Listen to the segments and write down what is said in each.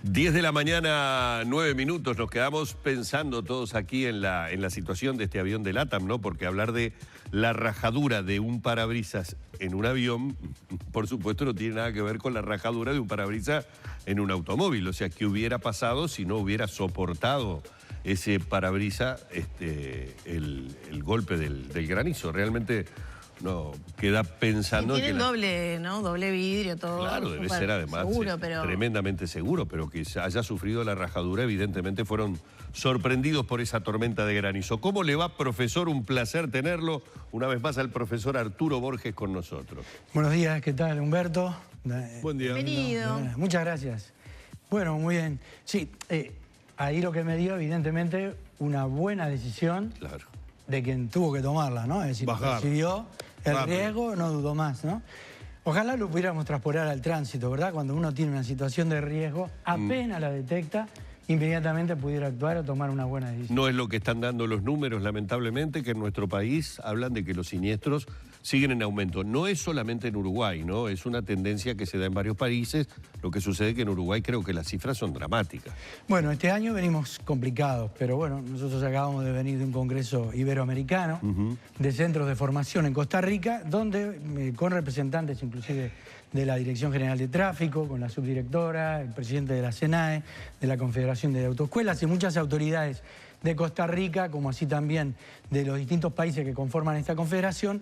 10 de la mañana, 9 minutos. Nos quedamos pensando todos aquí en la situación de este avión de LATAM, ¿no? Porque hablar de la rajadura de un parabrisas en un avión, por supuesto, no tiene nada que ver con la rajadura de un parabrisas en un automóvil. O sea, ¿qué hubiera pasado si no hubiera soportado ese parabrisas el golpe del granizo? Realmente no queda pensando. Y tienen doble, ¿no? Doble vidrio, todo. Claro, debe ser además seguro, pero... tremendamente seguro, pero que haya sufrido la rajadura, evidentemente fueron sorprendidos por esa tormenta de granizo. ¿Cómo le va, profesor? Un placer tenerlo una vez más al profesor Arturo Borges con nosotros. Buenos días, ¿qué tal, Humberto? Buen día. Bienvenido. Muchas gracias. Bueno, muy bien. Sí, ahí lo que me dio, evidentemente, una buena decisión. Claro. De quien tuvo que tomarla, ¿no? Es decir, percibió el riesgo, no dudó más, ¿no? Ojalá lo pudiéramos transportar al tránsito, ¿verdad? Cuando uno tiene una situación de riesgo, apenas la detecta, inmediatamente pudiera actuar o tomar una buena decisión. No es lo que están dando los números, lamentablemente, que en nuestro país hablan de que los siniestros siguen en aumento. No es solamente en Uruguay, ¿no? Es una tendencia que se da en varios países. Lo que sucede es que en Uruguay creo que las cifras son dramáticas. Bueno, este año venimos complicados, pero bueno, nosotros acabamos de venir de un congreso iberoamericano de centros de formación en Costa Rica, donde con representantes inclusive de la Dirección General de Tráfico, con la subdirectora, el presidente de la SENAE, de la Confederación de Autoescuelas y muchas autoridades de Costa Rica, como así también de los distintos países que conforman esta confederación.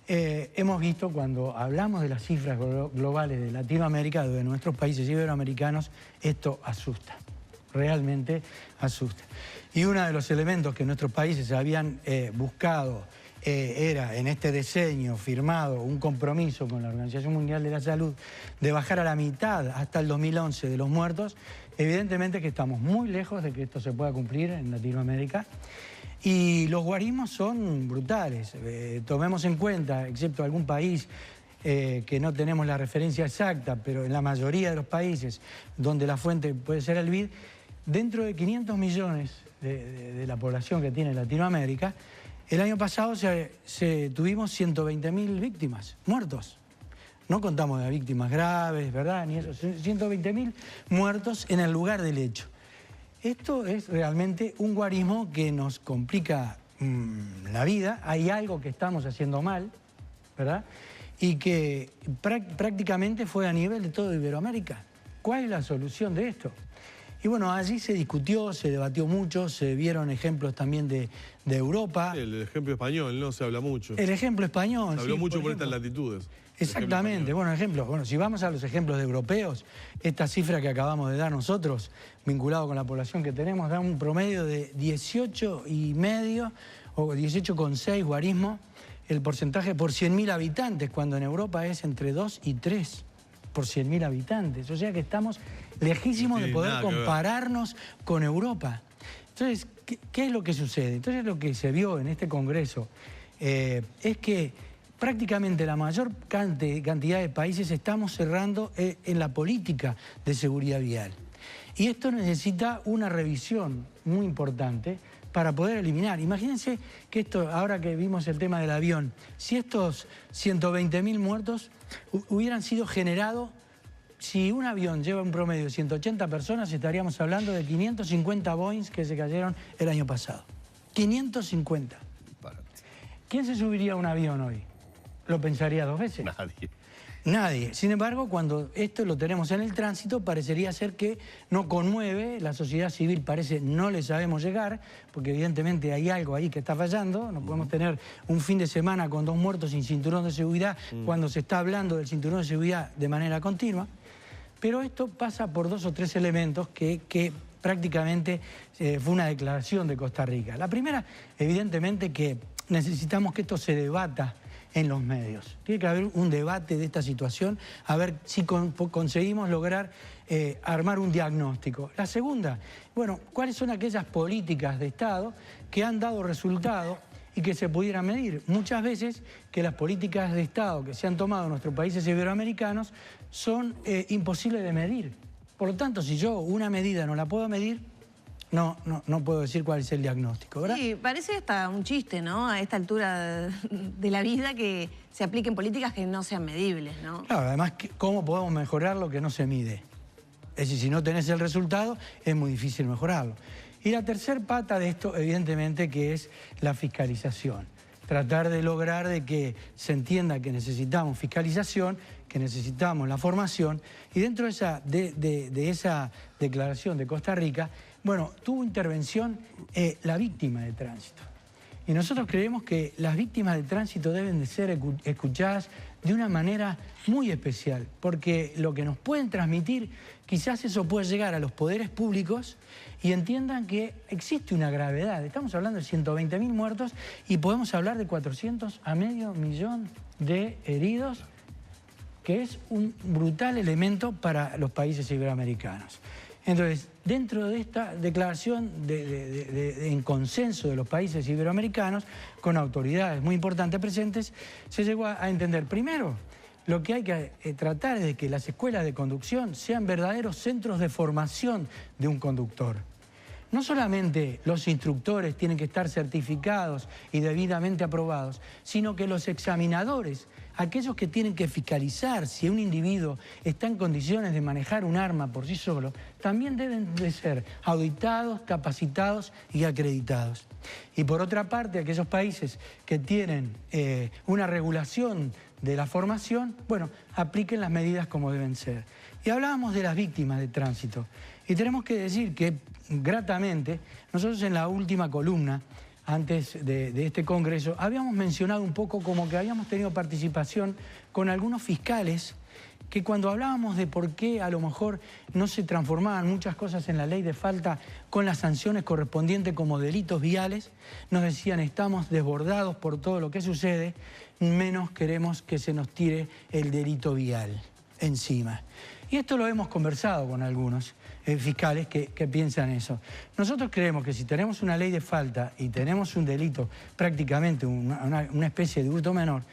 Hemos visto cuando hablamos de las cifras globales de Latinoamérica, de nuestros países iberoamericanos, esto asusta, realmente asusta. Y uno de los elementos que nuestros países habían buscado era en este diseño firmado un compromiso con la Organización Mundial de la Salud de bajar a la mitad hasta el 2011 de los muertos. Evidentemente que estamos muy lejos de que esto se pueda cumplir en Latinoamérica. Y los guarismos son brutales. Tomemos en cuenta, excepto algún país que no tenemos la referencia exacta, pero en la mayoría de los países donde la fuente puede ser el BID, dentro de 500 millones de la población que tiene Latinoamérica, el año pasado tuvimos 120.000 víctimas, muertos. No contamos de víctimas graves, ¿verdad? Ni eso. 120.000 muertos en el lugar del hecho. Esto es realmente un guarismo que nos complica la vida. Hay algo que estamos haciendo mal, ¿verdad? Y que prácticamente fue a nivel de toda Iberoamérica. ¿Cuál es la solución de esto? Y bueno, allí se discutió, se debatió mucho, se vieron ejemplos también de Europa. El ejemplo español, ¿no? Se habla mucho. El ejemplo español, se habló mucho por estas latitudes. Exactamente, bueno, ejemplos. Bueno, si vamos a los ejemplos de europeos, esta cifra que acabamos de dar nosotros, vinculado con la población que tenemos, da un promedio de 18,5 o 18,6 guarismo, el porcentaje por 100.000 habitantes, cuando en Europa es entre 2 y 3 por 100.000 habitantes. O sea que estamos lejísimos de poder compararnos con Europa. Entonces, ¿qué es lo que sucede? Entonces, lo que se vio en este congreso es que prácticamente la mayor cantidad de países estamos cerrando en la política de seguridad vial. Y esto necesita una revisión muy importante para poder eliminar. Imagínense que esto, ahora que vimos el tema del avión, si estos 120.000 muertos hubieran sido generados, si un avión lleva un promedio de 180 personas, estaríamos hablando de 550 Boeings que se cayeron el año pasado. 550. ¿Quién se subiría a un avión hoy? ¿Lo pensaría dos veces? Nadie. Nadie. Sin embargo, cuando esto lo tenemos en el tránsito, parecería ser que no conmueve, la sociedad civil parece no le sabemos llegar, porque evidentemente hay algo ahí que está fallando. No podemos tener un fin de semana con 2 muertos sin cinturón de seguridad cuando se está hablando del cinturón de seguridad de manera continua. Pero esto pasa por 2 o 3 elementos que prácticamente fue una declaración de Costa Rica. La primera, evidentemente, que necesitamos que esto se debata en los medios. Tiene que haber un debate de esta situación, a ver si conseguimos lograr armar un diagnóstico. La segunda, bueno, ¿cuáles son aquellas políticas de Estado que han dado resultados y que se pudieran medir? Muchas veces que las políticas de Estado que se han tomado en nuestros países iberoamericanos son imposibles de medir. Por lo tanto, si yo una medida no la puedo medir, no puedo decir cuál es el diagnóstico, ¿verdad? Sí, parece hasta un chiste, ¿no? A esta altura de la vida que se apliquen políticas que no sean medibles, ¿no? Claro, además, ¿cómo podemos mejorar lo que no se mide? Es decir, si no tenés el resultado, es muy difícil mejorarlo. Y la tercer pata de esto, evidentemente, que es la fiscalización. Tratar de lograr de que se entienda que necesitamos fiscalización, que necesitamos la formación, y dentro de esa declaración de Costa Rica, bueno, tuvo intervención la víctima de tránsito. Y nosotros creemos que las víctimas de tránsito deben de ser escuchadas de una manera muy especial, porque lo que nos pueden transmitir, quizás eso puede llegar a los poderes públicos y entiendan que existe una gravedad. Estamos hablando de 120.000 muertos y podemos hablar de 400 a medio millón de heridos, que es un brutal elemento para los países iberoamericanos. Entonces, dentro de esta declaración en consenso de los países iberoamericanos, con autoridades muy importantes presentes, se llegó a entender, primero, lo que hay que tratar es de que las escuelas de conducción sean verdaderos centros de formación de un conductor. No solamente los instructores tienen que estar certificados y debidamente aprobados, sino que los examinadores, aquellos que tienen que fiscalizar si un individuo está en condiciones de manejar un arma por sí solo, también deben de ser auditados, capacitados y acreditados. Y por otra parte, aquellos países que tienen una regulación de la formación, bueno, apliquen las medidas como deben ser. Y hablábamos de las víctimas de tránsito. Y tenemos que decir que, gratamente, nosotros en la última columna, antes de este congreso, habíamos mencionado un poco como que habíamos tenido participación con algunos fiscales que cuando hablábamos de por qué a lo mejor no se transformaban muchas cosas en la ley de falta con las sanciones correspondientes como delitos viales, nos decían estamos desbordados por todo lo que sucede, menos queremos que se nos tire el delito vial encima. Y esto lo hemos conversado con algunos fiscales que piensan eso. Nosotros creemos que si tenemos una ley de falta y tenemos un delito, prácticamente una especie de hurto menor,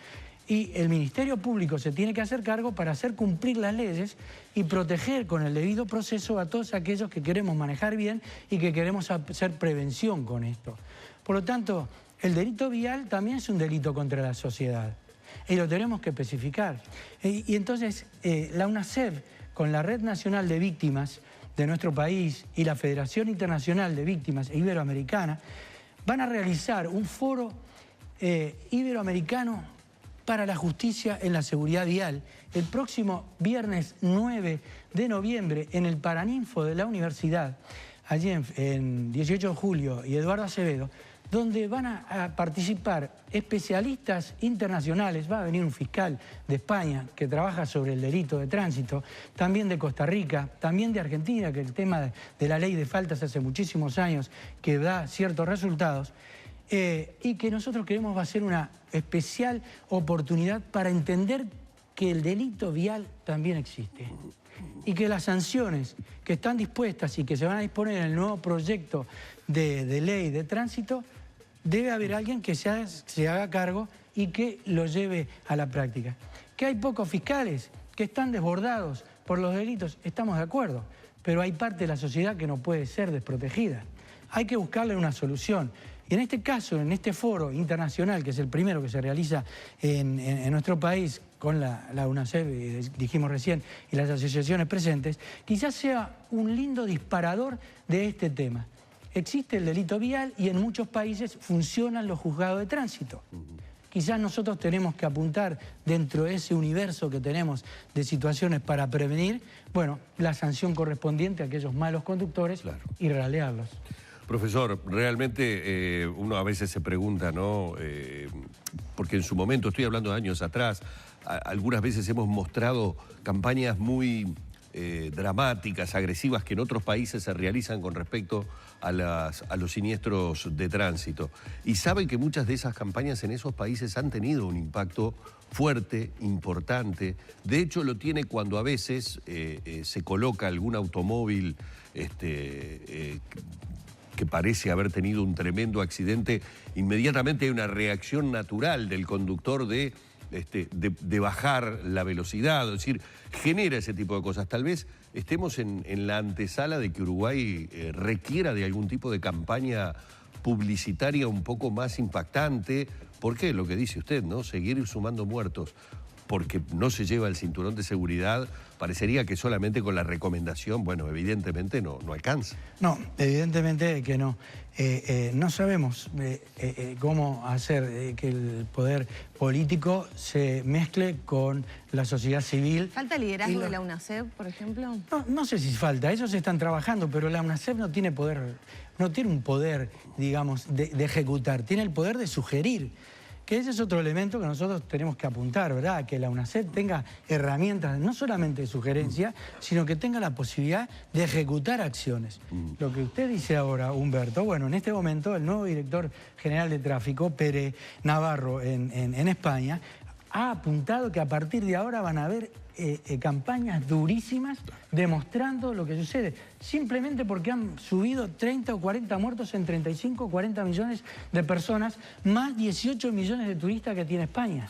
y el Ministerio Público se tiene que hacer cargo para hacer cumplir las leyes y proteger con el debido proceso a todos aquellos que queremos manejar bien y que queremos hacer prevención con esto. Por lo tanto, el delito vial también es un delito contra la sociedad y lo tenemos que especificar. Y entonces la UNACEF, con la Red Nacional de Víctimas de nuestro país y la Federación Internacional de Víctimas Iberoamericana, van a realizar un foro iberoamericano para la justicia en la seguridad vial el próximo viernes 9 de noviembre en el Paraninfo de la Universidad, allí en 18 de julio y Eduardo Acevedo, donde van a participar especialistas internacionales. Va a venir un fiscal de España que trabaja sobre el delito de tránsito, también de Costa Rica, también de Argentina, que el tema de la ley de faltas hace muchísimos años que da ciertos resultados, y que nosotros creemos va a ser una especial oportunidad para entender que el delito vial también existe y que las sanciones que están dispuestas y que se van a disponer en el nuevo proyecto de ley de tránsito, debe haber alguien que se haga cargo y que lo lleve a la práctica. Que hay pocos fiscales que están desbordados por los delitos, estamos de acuerdo, pero hay parte de la sociedad que no puede ser desprotegida. Hay que buscarle una solución. Y en este caso, en este foro internacional, que es el primero que se realiza en nuestro país con la UNACEF, dijimos recién, y las asociaciones presentes, quizás sea un lindo disparador de este tema. Existe el delito vial y en muchos países funcionan los juzgados de tránsito. Quizás nosotros tenemos que apuntar dentro de ese universo que tenemos de situaciones para prevenir, bueno, la sanción correspondiente a aquellos malos conductores, claro, y ralearlos. Profesor, realmente uno a veces se pregunta, ¿no? Porque en su momento, estoy hablando de años atrás, algunas veces hemos mostrado campañas muy dramáticas, agresivas, que en otros países se realizan con respecto a los siniestros de tránsito. Y saben que muchas de esas campañas en esos países han tenido un impacto fuerte, importante. De hecho, lo tiene cuando a veces se coloca algún automóvil que parece haber tenido un tremendo accidente. Inmediatamente hay una reacción natural del conductor de de bajar la velocidad, es decir, genera ese tipo de cosas. Tal vez estemos en la antesala de que Uruguay requiera de algún tipo de campaña publicitaria un poco más impactante. ¿Por qué? Lo que dice usted, ¿no? Seguir sumando muertos porque no se lleva el cinturón de seguridad, parecería que solamente con la recomendación, bueno, evidentemente no alcanza. No, evidentemente que no. No sabemos cómo hacer que el poder político se mezcle con la sociedad civil. ¿Falta liderazgo de la UNACEP, por ejemplo? No sé si falta, ellos están trabajando, pero la UNACEP no tiene poder, no tiene un poder, digamos, de ejecutar, tiene el poder de sugerir. Que ese es otro elemento que nosotros tenemos que apuntar, ¿verdad? Que la UNACEP tenga herramientas, no solamente de sugerencia, sino que tenga la posibilidad de ejecutar acciones. Lo que usted dice ahora, Humberto, bueno, en este momento el nuevo director general de tráfico, Pere Navarro, en España, ha apuntado que a partir de ahora van a haber campañas durísimas demostrando lo que sucede, simplemente porque han subido 30 o 40 muertos en 35 o 40 millones de personas, más 18 millones de turistas que tiene España.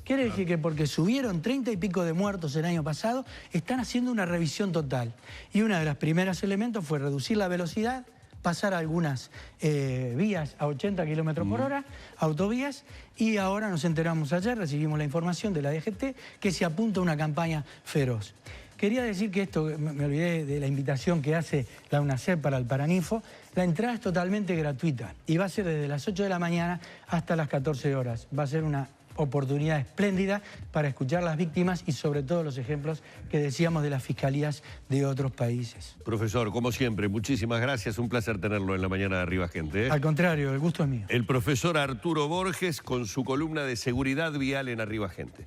Quiere decir que porque subieron 30 y pico de muertos el año pasado, están haciendo una revisión total. Y uno de los primeros elementos fue reducir la velocidad, pasar algunas vías a 80 kilómetros por hora, autovías, y ahora nos enteramos ayer, recibimos la información de la DGT, que se apunta a una campaña feroz. Quería decir que esto, me olvidé de la invitación que hace la UNACEP para el Paraninfo, la entrada es totalmente gratuita y va a ser desde las 8 de la mañana hasta las 14 horas. Va a ser una oportunidad espléndida para escuchar a las víctimas y sobre todo los ejemplos que decíamos de las fiscalías de otros países. Profesor, como siempre, muchísimas gracias. Un placer tenerlo en la mañana de Arriba Gente. Al contrario, el gusto es mío. El profesor Arturo Borges con su columna de seguridad vial en Arriba Gente.